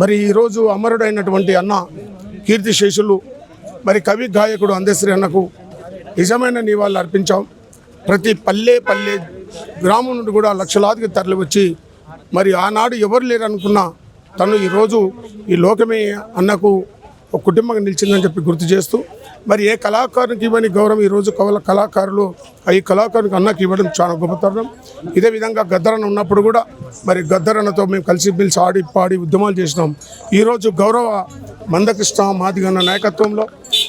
మరి ఈరోజు అమరుడైనటువంటి అన్న కీర్తిశేషులు మరి కవి గాయకుడు అందశ్రీ అన్నకు నిజమైన నివాళులు అర్పించాం. ప్రతి పల్లె గ్రామం నుండి కూడా లక్షలాదికి తరలి వచ్చి మరి ఆనాడు ఎవరు లేరనుకున్నా తను ఈరోజు ఈ లోకమే అన్నకు ఒక కుటుంబంగా నిలిచిందని చెప్పి గుర్తు చేస్తూ మరి ఏ కళాకారునికి ఇవ్వని గౌరవం ఈరోజు కళాకారులు ఈ కళాకారునికి అన్నకి ఇవ్వడం చాలా గొప్పతనం. ఇదే విధంగా గద్దరన్న ఉన్నప్పుడు కూడా మరి గద్దరన్నతో మేము కలిసి పిలిచి ఆడి పాడి ఉద్యమాలు చేసినాం. ఈరోజు గౌరవ మందకృష్ణ మాదిగన్న నాయకత్వంలో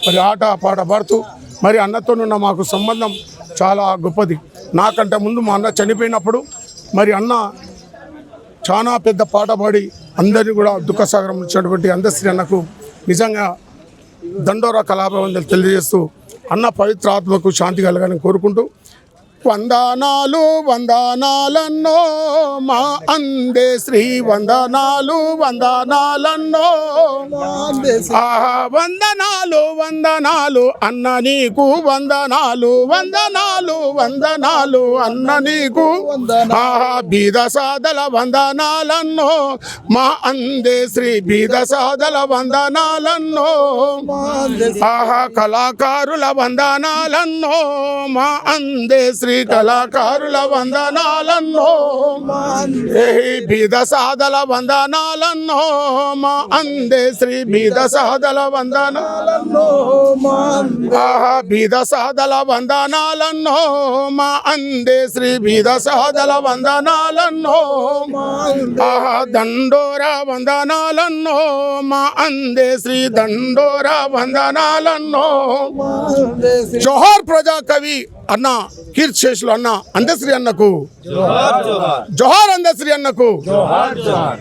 మరి ఆట పాట పాడుతూ మరి అన్నతోనున్న మాకు సంబంధం చాలా గొప్పది. నాకంటే ముందు మా అన్న చనిపోయినప్పుడు మరి అన్న చాలా పెద్ద పాట పాడి అందరినీ కూడా దుఃఖసాగరం ఇచ్చినటువంటి అందశ్రీ అన్నకు నిజంగా దండోరా కళాభవంతులు తెలియజేస్తూ అన్న పవిత్ర ఆత్మకు శాంతి కలగాలని కోరుకుంటూ వందనాలు వందనాలన్నో మా అందే శ్రీ వందనాలు వందనాలన్నో ఆహా వందనాలు వందనాలు అన్న నీకు వందనాలు వందనాలు వందనాలు అన్న నీకు ఆహా బీద సాదల వందనాలన్నో మా అందే శ్రీ బీద సాదల వందనాలన్నో ఆహా కళాకారుల వందనాలన్నో మా అందే శ్రీ కళాకారుల వందనాలన్నో బీద సాదల వందనాలన్నో మా అందే శ్రీ బీద సాదల వందనాలన్నో ఆహా బీద సాదల వందనాలన్నో మా అందే శ్రీ బీద సాదల వందనాలన్నో ఆహా దండోరా వందనాలన్నో మా అందే శ్రీ దండోరా వందనాలన్నో. జోహార్ ప్రజా కవి అన్న కీర్తిశేషులు అన్న అందశ్రీ అన్నకు జోహార్ అందశ్రీ అన్నకు.